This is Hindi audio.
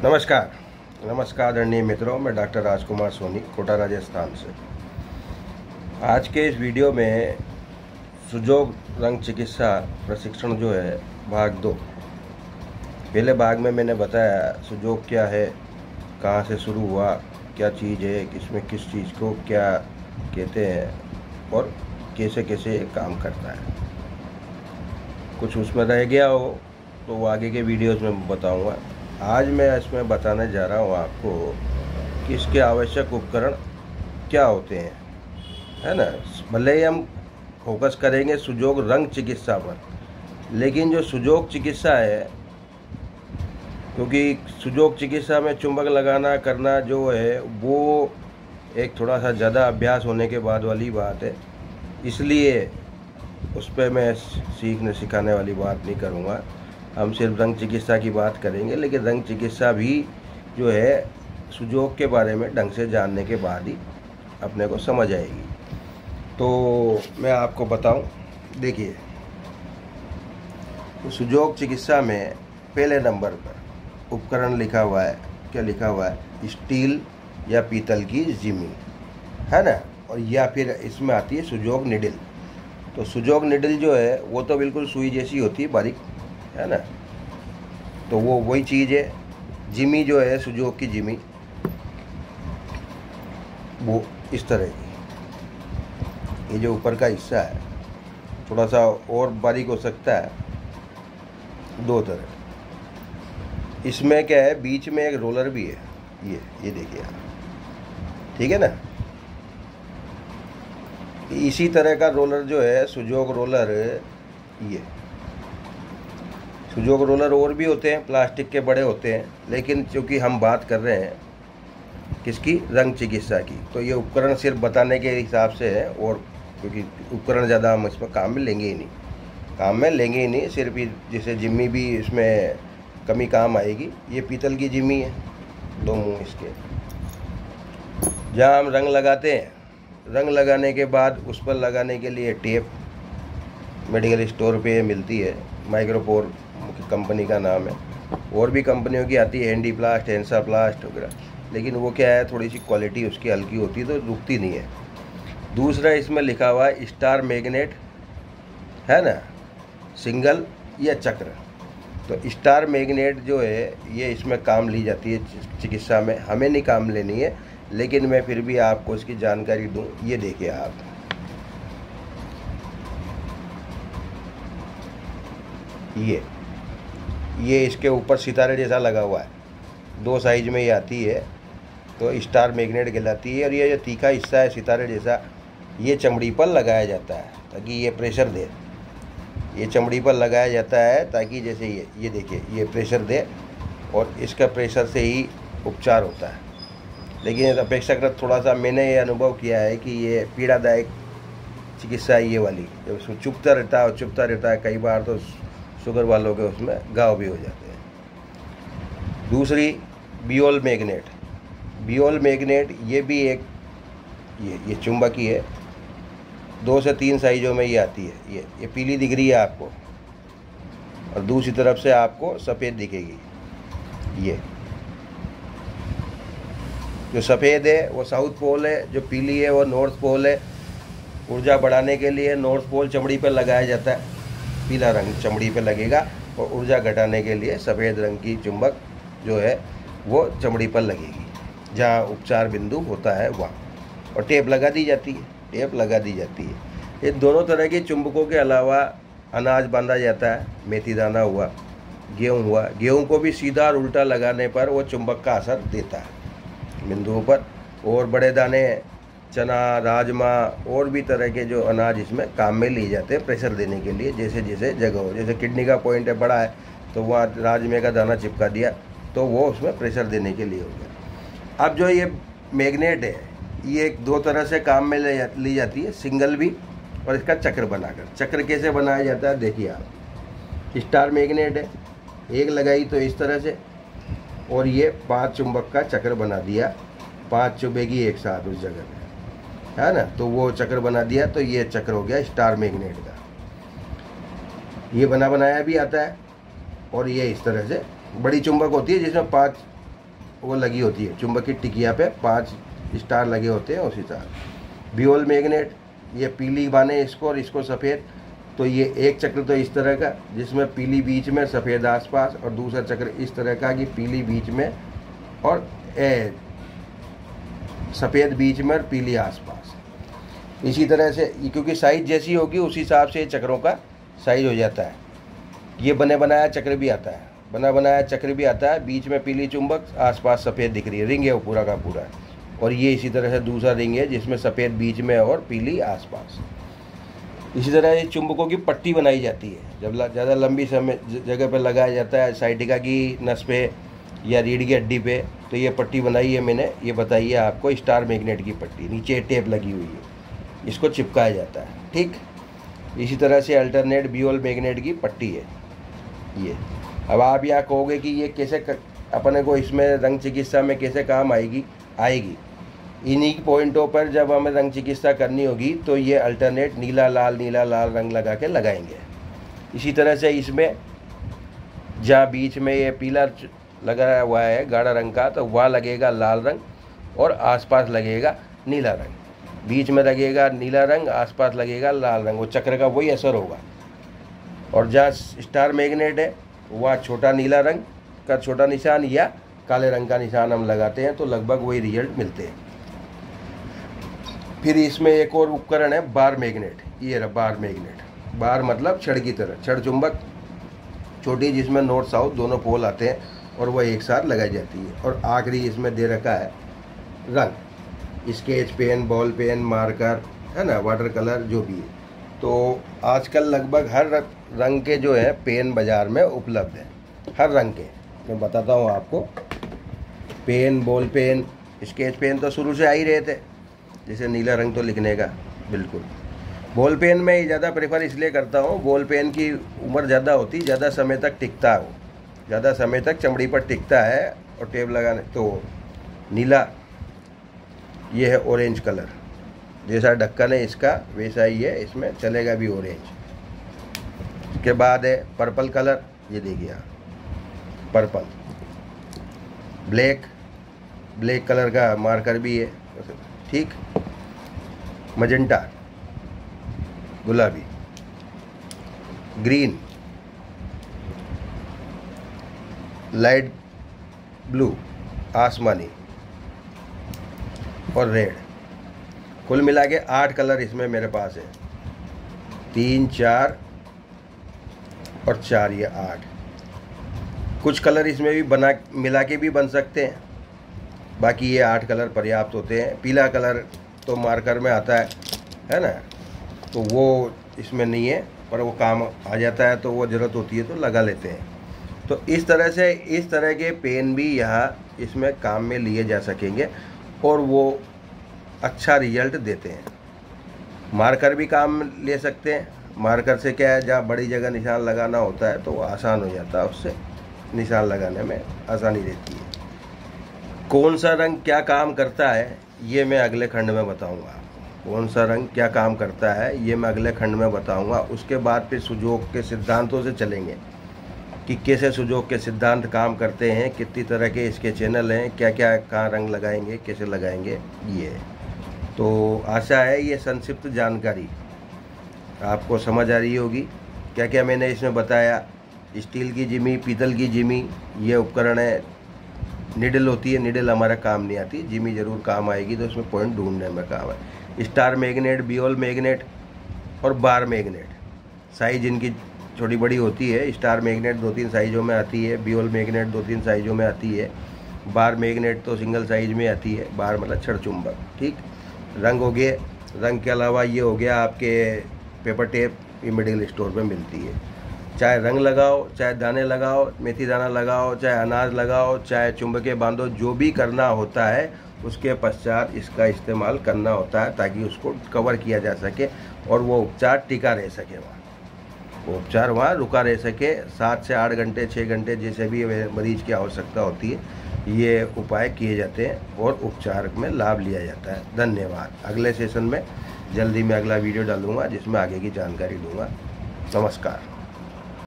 नमस्कार नमस्कार आदरणीय मित्रों, मैं डॉक्टर राजकुमार सोनी, कोटा राजस्थान से। आज के इस वीडियो में सुजोग रंग चिकित्सा प्रशिक्षण जो है भाग 2। पहले भाग में मैंने बताया सुजोग क्या है, कहाँ से शुरू हुआ, क्या चीज़ है, किसमें किस चीज़ को क्या कहते हैं और कैसे कैसे काम करता है। कुछ उसमें रह गया हो तो वो आगे के वीडियोज़ में बताऊँगा। आज मैं इसमें बताने जा रहा हूँ आपको कि इसके आवश्यक उपकरण क्या होते हैं, है ना। भले ही हम फोकस करेंगे सुजोग रंग चिकित्सा पर, लेकिन जो सुजोग चिकित्सा है, क्योंकि सुजोग चिकित्सा में चुंबक लगाना करना जो है वो एक थोड़ा सा ज़्यादा अभ्यास होने के बाद वाली बात है, इसलिए उस पर मैं सीखने सिखाने वाली बात नहीं करूँगा। हम सिर्फ रंग चिकित्सा की बात करेंगे, लेकिन रंग चिकित्सा भी जो है सुजोग के बारे में ढंग से जानने के बाद ही अपने को समझ आएगी। तो मैं आपको बताऊं, देखिए सुजोग चिकित्सा में पहले नंबर पर उपकरण लिखा हुआ है। क्या लिखा हुआ है? स्टील या पीतल की जिमी, है ना। और या फिर इसमें आती है सुजोग निडल। तो सुजोग निडल जो है वो तो बिल्कुल सुई जैसी होती है, बारीक, है ना। तो वो वही चीज़ है। जिमी जो है सुजोग की जिमी, वो इस तरह की, ये जो ऊपर का हिस्सा है थोड़ा सा और बारीक हो सकता है, दो तरह। इसमें क्या है, बीच में एक रोलर भी है, ये देखिए आप, ठीक है ना। इसी तरह का रोलर जो है सुजोग रोलर, ये सुजोग रोलर और भी होते हैं, प्लास्टिक के बड़े होते हैं, लेकिन क्योंकि हम बात कर रहे हैं किसकी, रंग चिकित्सा की, तो ये उपकरण सिर्फ बताने के हिसाब से है। और क्योंकि उपकरण ज़्यादा हम इसमें काम में लेंगे ही नहीं, सिर्फ जैसे जिम्मी भी इसमें कमी काम आएगी। ये पीतल की जिम्मी है, दो मुंह इसके, जहाँ हम रंग लगाते हैं। रंग लगाने के बाद उस पर लगाने के लिए टेप मेडिकल स्टोर पे मिलती है, माइक्रोपोर कंपनी का नाम है। और भी कंपनियों की आती है, हैंडी प्लास्ट, हैंसा प्लास्ट वगैरह, लेकिन वो क्या है, थोड़ी सी क्वालिटी उसकी हल्की होती है, तो रुकती नहीं है। दूसरा इसमें लिखा हुआ है स्टार मैग्नेट, है ना, सिंगल या चक्र। तो स्टार मैग्नेट जो है ये इसमें काम ली जाती है चिकित्सा में, हमें नहीं काम लेनी है, लेकिन मैं फिर भी आपको इसकी जानकारी दूं। ये देखिए आप, ये इसके ऊपर सितारे जैसा लगा हुआ है, दो साइज में ये आती है, तो स्टार मैग्नेट कहलाती है। और ये जो तीखा हिस्सा है सितारे जैसा, ये चमड़ी पर लगाया जाता है ताकि ये प्रेशर दे। ये चमड़ी पर लगाया जाता है ताकि जैसे ये देखिए, ये प्रेशर दे, और इसका प्रेशर से ही उपचार होता है। लेकिन अपेक्षाकृत थोड़ा सा मैंने ये अनुभव किया है कि ये पीड़ादायक चिकित्सा है ये वाली, जब उसमें चुभता रहता है, कई बार तो शुगर वालों के उसमें घाव भी हो जाते हैं। दूसरी बियोल मैग्नेट, ये भी एक ये चुंबकी है, 2 से 3 साइजों में ये आती है। ये पीली दिख रही है आपको, और दूसरी तरफ से आपको सफ़ेद दिखेगी। ये जो सफ़ेद है वो साउथ पोल है, जो पीली है वो नॉर्थ पोल है। ऊर्जा बढ़ाने के लिए नॉर्थ पोल चमड़ी पर लगाया जाता है, पीला रंग चमड़ी पे लगेगा, और ऊर्जा घटाने के लिए सफ़ेद रंग की चुंबक जो है वो चमड़ी पर लगेगी, जहाँ उपचार बिंदु होता है वहाँ। और टेप लगा दी जाती है। ये दोनों तरह के चुंबकों के अलावा अनाज बांधा जाता है, मेथी दाना हुआ, गेहूँ हुआ। गेहूँ को भी सीधा और उल्टा लगाने पर वो चुंबक का असर देता है बिंदुओं पर। और बड़े दाने, चना, राजमा और भी तरह के जो अनाज इसमें काम में लिए जाते हैं प्रेशर देने के लिए, जैसे जैसे जगह हो। जैसे किडनी का पॉइंट है बड़ा है, तो वहाँ राजमे का दाना चिपका दिया, तो वो उसमें प्रेशर देने के लिए हो गया। अब जो ये मैग्नेट है, ये 2 तरह से काम में ली जाती है, सिंगल भी और इसका चक्र बनाकर। चक्र कैसे बनाया जाता है, देखिए आप, स्टार मैग्नेट है, एक लगाई तो इस तरह से, और ये 5 चुंबक का चक्र बना दिया, 5 चुभेगी एक साथ उस जगह पे, है ना। तो वो चक्र बना दिया, तो ये चक्र हो गया स्टार मैग्नेट का। ये बनाया भी आता है। और ये इस तरह से बड़ी चुंबक होती है जिसमें 5 वो लगी होती है, चुंबक की टिकिया पे 5 स्टार लगे होते हैं उसी तरह। बियोल मैग्नेट, ये पीली माने इसको और इसको सफ़ेद, तो ये एक चक्र तो इस तरह का जिसमें पीली बीच में सफ़ेद आसपास, और दूसरा चक्र इस तरह का कि पीली बीच में और सफ़ेद बीच में और पीली आसपास। इसी तरह से क्योंकि साइज जैसी होगी उसी हिसाब से चक्रों का साइज हो जाता है। ये बने बनाया चक्र भी आता है, बना बनाया चक्र भी आता है, बीच में पीली चुंबक, आसपास सफ़ेद दिख रही है, रिंग है वो पूरा का पूरा। और ये इसी तरह से दूसरा रिंग है जिसमें सफ़ेद बीच में और पीली आसपास। इसी तरह ये चुंबकों की पट्टी बनाई जाती है जब ज़्यादा लंबी समय जगह पर लगाया जाता है, साइटिका की नस पे या रीढ़ की हड्डी पे, तो ये पट्टी बनाई है मैंने, ये बताइए आपको स्टार मैग्नेट की पट्टी, नीचे टेप लगी हुई है, इसको चिपकाया जाता है। ठीक, इसी तरह से अल्टरनेट बियोल मैग्नेट की पट्टी है ये। अब आप यहाँ कहोगे कि ये कैसे अपने को इसमें रंग चिकित्सा में कैसे काम आएगी इन्हीं पॉइंटों पर जब हमें रंग चिकित्सा करनी होगी तो ये अल्टरनेट नीला लाल रंग लगा के लगाएंगे। इसी तरह से इसमें जहाँ बीच में ये पीला लगा हुआ है गाढ़ा रंग का, तो वहाँ लगेगा लाल रंग और आसपास लगेगा नीला रंग। बीच में लगेगा नीला रंग, आसपास लगेगा लाल रंग, वो चक्र का वही असर होगा। और जहाँ स्टार मैग्नेट है वहाँ छोटा नीला रंग का छोटा निशान या काले रंग का निशान हम लगाते हैं, तो लगभग वही रिजल्ट मिलते हैं। फिर इसमें एक और उपकरण है बार मैग्नेट। ये रहा बार मैग्नेट, बार मतलब छड़ की तरह, छड़ चुंबक छोटी जिसमें नॉर्थ साउथ दोनों पोल आते हैं और वह एक साथ लगाई जाती है। और आखिरी इसमें दे रखा है रंग, sketch pen, ball pen, marker, है ना, वाटर कलर जो भी है। तो आजकल लगभग हर रंग के जो है पेन बाज़ार में उपलब्ध है, हर रंग के। मैं बताता हूँ आपको, pen, ball pen, sketch pen तो शुरू से आ ही रहे थे, जैसे नीला रंग तो लिखने का बिल्कुल। बॉल पेन में ज़्यादा प्रेफर इसलिए करता हूँ, बॉल पेन की उम्र ज़्यादा होती, ज़्यादा समय तक टिकता है, वो ज़्यादा समय तक चमड़ी पर टिकता है और टेप लगाने। तो नीला, ये है ऑरेंज कलर, जैसा ढक्कन है इसका वैसा ही है, इसमें चलेगा भी ऑरेंज। उसके बाद है पर्पल कलर, ये देखिए आप, पर्पल। ब्लैक कलर का मार्कर भी है, ठीक। मजेंटा, गुलाबी। ग्रीन, लाइट ब्लू, आसमानी, और रेड। कुल मिला के 8 कलर इसमें मेरे पास है, 3, 4 और 4, ये 8। कुछ कलर इसमें भी मिला के भी बन सकते हैं, बाकी ये 8 कलर पर्याप्त होते हैं। पीला कलर तो मार्कर में आता है ना, तो वो इसमें नहीं है, पर वो काम आ जाता है, तो वो ज़रूरत होती है तो लगा लेते हैं। तो इस तरह से इस तरह के पेन भी यहाँ इसमें काम में लिए जा सकेंगे और वो अच्छा रिजल्ट देते हैं। मार्कर भी काम ले सकते हैं, मार्कर से क्या है, जहाँ बड़ी जगह निशान लगाना होता है तो वो आसान हो जाता है, उससे निशान लगाने में आसानी रहती है। कौन सा रंग क्या काम करता है ये मैं अगले खंड में बताऊंगा आपको। कौन सा रंग क्या काम करता है ये मैं अगले खंड में बताऊंगा। उसके बाद फिर सुजोग के सिद्धांतों से चलेंगे कि कैसे सुजोग के सिद्धांत काम करते हैं, कितनी तरह के इसके चैनल हैं, क्या क्या कहाँ रंग लगाएंगे, कैसे लगाएंगे, ये। तो आशा है ये संक्षिप्त जानकारी आपको समझ आ रही होगी। क्या क्या मैंने इसमें बताया। स्टील की जिमी, पीतल की जिमी, ये उपकरण है। निडल होती है, निडल हमारा काम नहीं आती, जिमी ज़रूर काम आएगी, तो उसमें पॉइंट ढूंढने में काम है। स्टार मैग्नेट, बियोल मैग्नेट और बार मैग्नेट, साइज इनकी छोटी बड़ी होती है। स्टार मैग्नेट 2-3 साइज़ों में आती है, बियोल मैग्नेट 2-3 साइज़ों में आती है, बार मैग्नेट तो सिंगल साइज में आती है। बार मतलब छड़ चुंबक, ठीक। रंग हो गए, रंग के अलावा ये हो गया आपके पेपर टेप, ये मेडिकल स्टोर पे मिलती है। चाहे रंग लगाओ, चाहे दाने लगाओ, मेथी दाना लगाओ, चाहे अनाज लगाओ, चाहे चुंबके बांधो, जो भी करना होता है उसके पश्चात इसका इस्तेमाल करना होता है ताकि उसको कवर किया जा सके और वो उपचार टिका रह सके, वो उपचार वहाँ रुका रह सके। 7 से 8 घंटे, 6 घंटे, जैसे भी मरीज की आवश्यकता होती है, ये उपाय किए जाते हैं और उपचार में लाभ लिया जाता है। धन्यवाद। अगले सेशन में जल्दी मैं अगला वीडियो डालूंगा जिसमें आगे की जानकारी दूंगा। नमस्कार।